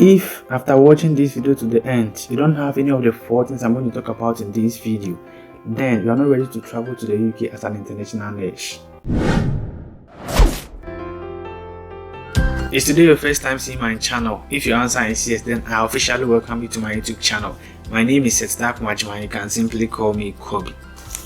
If after watching this video to the end, you don't have any of the 4 things I'm going to talk about in this video, then you are not ready to travel to the UK as an international nurse. Is today your first time seeing my channel? If your answer is yes, then I officially welcome you to my YouTube channel. My name is nursesintheuk and you can simply call me Kobe.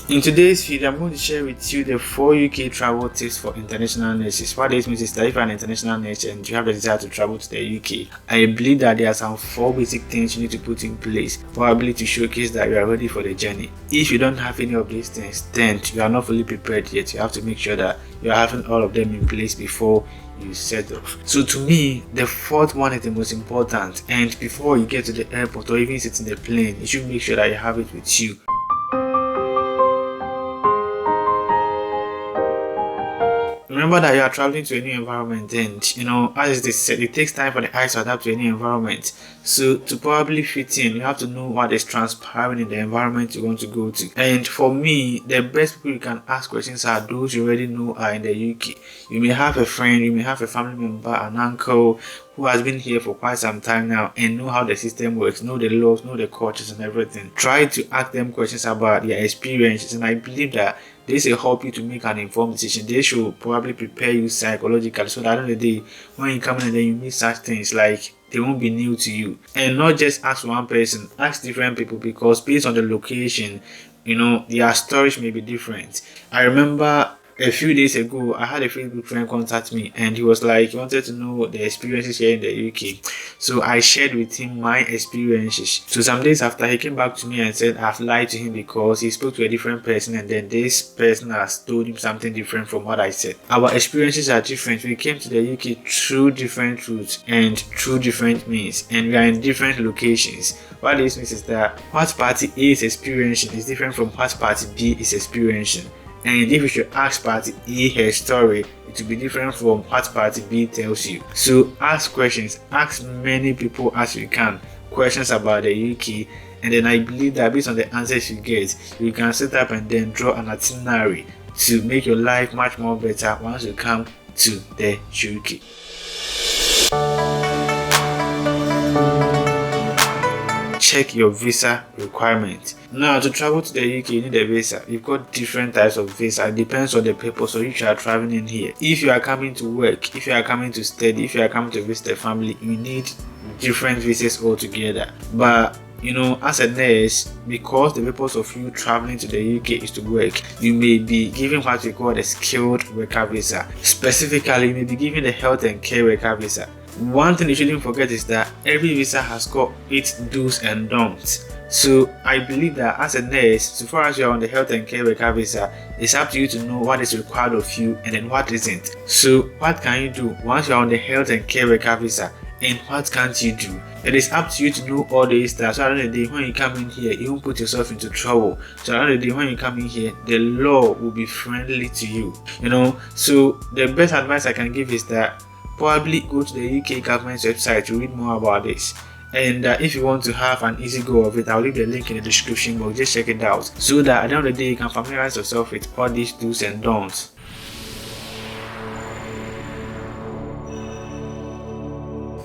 In today's video, I'm going to share with you the 4 UK travel tips for international nurses. What this means is that if you're an international nurse and you have the desire to travel to the UK, I believe that there are some 4 basic things you need to put in place, probably to showcase that you are ready for the journey. If you don't have any of these things, then you are not fully prepared yet. You have to make sure that you are having all of them in place before you set off. So to me, the 4th one is the most important, and before you get to the airport or even sit in the plane, you should make sure that you have it with you. Remember that you are traveling to a new environment, and as they said, it takes time for the eyes to adapt to a new environment. So to probably fit in, you have to know what is transpiring in the environment you want to go to. And for me, the best people you can ask questions are those you already know are in the UK. You may have a friend, you may have a family member, an uncle who has been here for quite some time now and know how the system works, know the laws, know the cultures and everything. Try to ask them questions about their experiences, and I believe that this will help you to make an informed decision. They should probably prepare you psychologically so that at the end of the day, when you come in and then you meet such things, like they won't be new to you. And not just ask one person, ask different people, because based on the location, their stories may be different. I remember a few days ago, I had a Facebook friend contact me, and he was like, he wanted to know the experiences here in the UK. So I shared with him my experiences. So some days after, he came back to me and said I've lied to him because he spoke to a different person, and then this person has told him something different from what I said. Our experiences are different. We came to the UK through different routes and through different means, and we are in different locations. What this means is that what party A is experiencing is different from what party B is experiencing. And if you should ask party A her story, it will be different from what party B tells you. So ask questions, ask many people as you can questions about the UK, and then I believe that based on the answers you get, you can set up and then draw an itinerary to make your life much more better once you come to the UK. Check your visa requirements. Now, to travel to the UK, you need a visa. You've got different types of visa. It depends on the purpose of which you are traveling in here. If you are coming to work, if you are coming to study, if you are coming to visit a family, you need different visas altogether. But as a nurse, because the purpose of you traveling to the UK is to work, you may be given what we call the skilled worker visa. Specifically, you may be given the health and care worker visa. One thing you shouldn't forget is that every visa has got its do's and don'ts. So I believe that as a nurse, so far as you are on the health and care worker visa, it's up to you to know what is required of you and then what isn't. So what can you do once you are on the health and care worker visa, and what can't you do? It is up to you to know all these stuff. So at the end of the day, when you come in here, you won't put yourself into trouble. So at the end of the day, when you come in here, the law will be friendly to you. So the best advice I can give is that probably go to the UK government's website to read more about this. And if you want to have an easy go of it, I'll leave the link in the description box. Just check it out so that at the end of the day, you can familiarize yourself with all these do's and don'ts.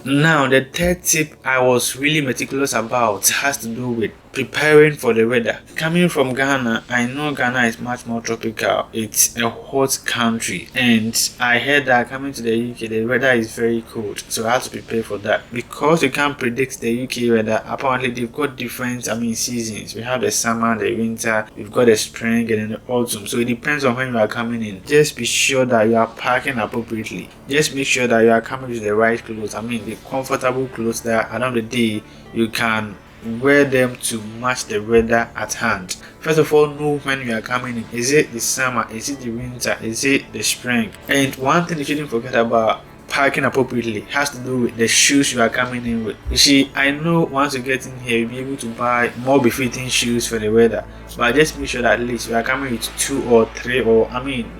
Now, the 3rd tip I was really meticulous about has to do with preparing for the weather. Coming from Ghana, I know Ghana is much more tropical. It's a hot country, and I heard that coming to the UK, the weather is very cold, so I have to prepare for that. Because you can't predict the UK weather, apparently they've got different seasons. We have the summer, the winter, we've got the spring, and then the autumn. So it depends on when you are coming in. Just be sure that you are packing appropriately. Just make sure that you are coming with the right clothes. The comfortable clothes that at the end of the day you can wear them to match the weather at hand. First of all, know when you are coming in. Is it the summer? Is it the winter? Is it the spring? And one thing you shouldn't forget about packing appropriately has to do with the shoes you are coming in with. You see, I know once you get in here, you'll be able to buy more befitting shoes for the weather, but just make sure that at least you are coming with 2 or 3, or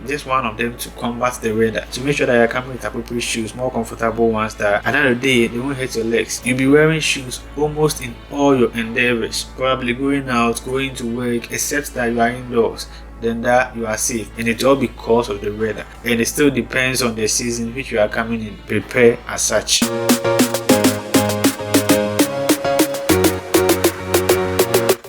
just one of them to combat the weather. So make sure that you are coming with appropriate shoes, more comfortable ones that at the end of the day they won't hurt your legs. You'll be wearing shoes almost in all your endeavors, probably going out, going to work, except that you are indoors. Then that you are safe, and it's all because of the weather, and it still depends on the season which you are coming in. Prepare as such.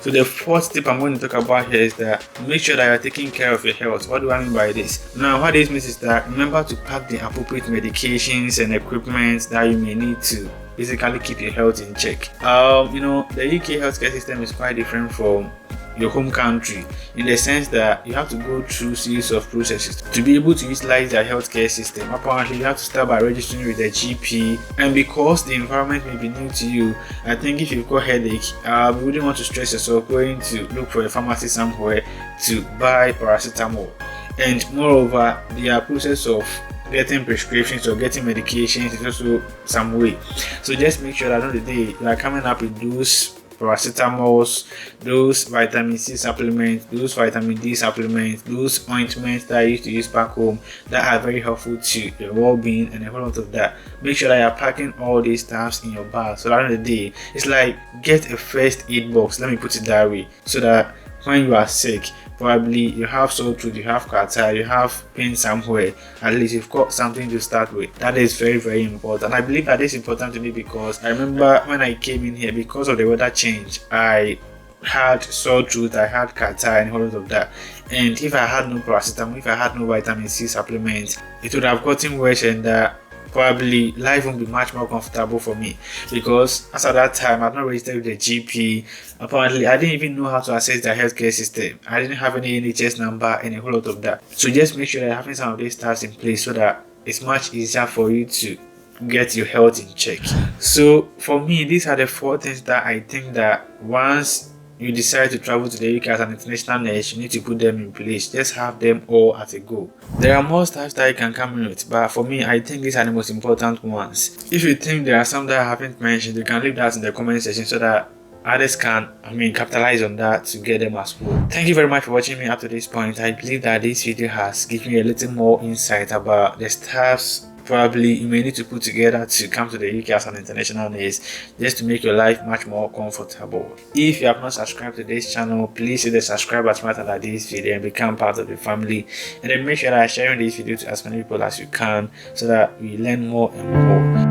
So the fourth tip I'm going to talk about here is that make sure that you're taking care of your health. What do I mean by this? Now, what this means is that remember to pack the appropriate medications and equipment that you may need to basically keep your health in check. The UK healthcare system is quite different from your home country, in the sense that you have to go through series of processes to be able to utilize their healthcare system. Apparently, you have to start by registering with the GP, and because the environment may be new to you, I think if you've got headache, you wouldn't want to stress yourself going to look for a pharmacy somewhere to buy paracetamol. And moreover, the process of getting prescriptions or getting medications is also some way. So just make sure that on the day you are coming up with those paracetamols, those vitamin C supplements, those vitamin D supplements, those ointments that I used to use back home that are very helpful to your well-being and a whole lot of that. Make sure that you're packing all these stuffs in your bag, so that on the day it's like get a first aid box, let me put it that way, so that when you are sick, probably you have sore throat, you have catarrh, you have pain somewhere, at least you've got something to start with. That is very, very important. I believe that is important to me because I remember when I came in here, because of the weather change, I had sore throat, I had catarrh and all of that. And if I had no paracetamol, if I had no vitamin C supplements, it would have gotten worse, and probably life won't be much more comfortable for me, because as at that time I'd not registered with the GP. Apparently I didn't even know how to access the healthcare system. I didn't have any NHS number and a whole lot of that. So just make sure that you're having some of these tasks in place so that it's much easier for you to get your health in check. So for me, these are the 4 things that I think that once you decide to travel to the UK as an international nurse, you need to put them in place. Just have them all at a go. There are more stuff that you can come in with, but for me, I think these are the most important ones. If you think there are some that I haven't mentioned, you can leave that in the comment section so that others can capitalize on that to get them as well. Thank you very much for watching me up to this point. I believe that this video has given you a little more insight about the stuffs probably you may need to put together to come to the UK as an international nurse, just to make your life much more comfortable. If you have not subscribed to this channel, please hit the subscribe button under this video and become part of the family, and then make sure that you're sharing this video to as many people as you can so that we learn more and more.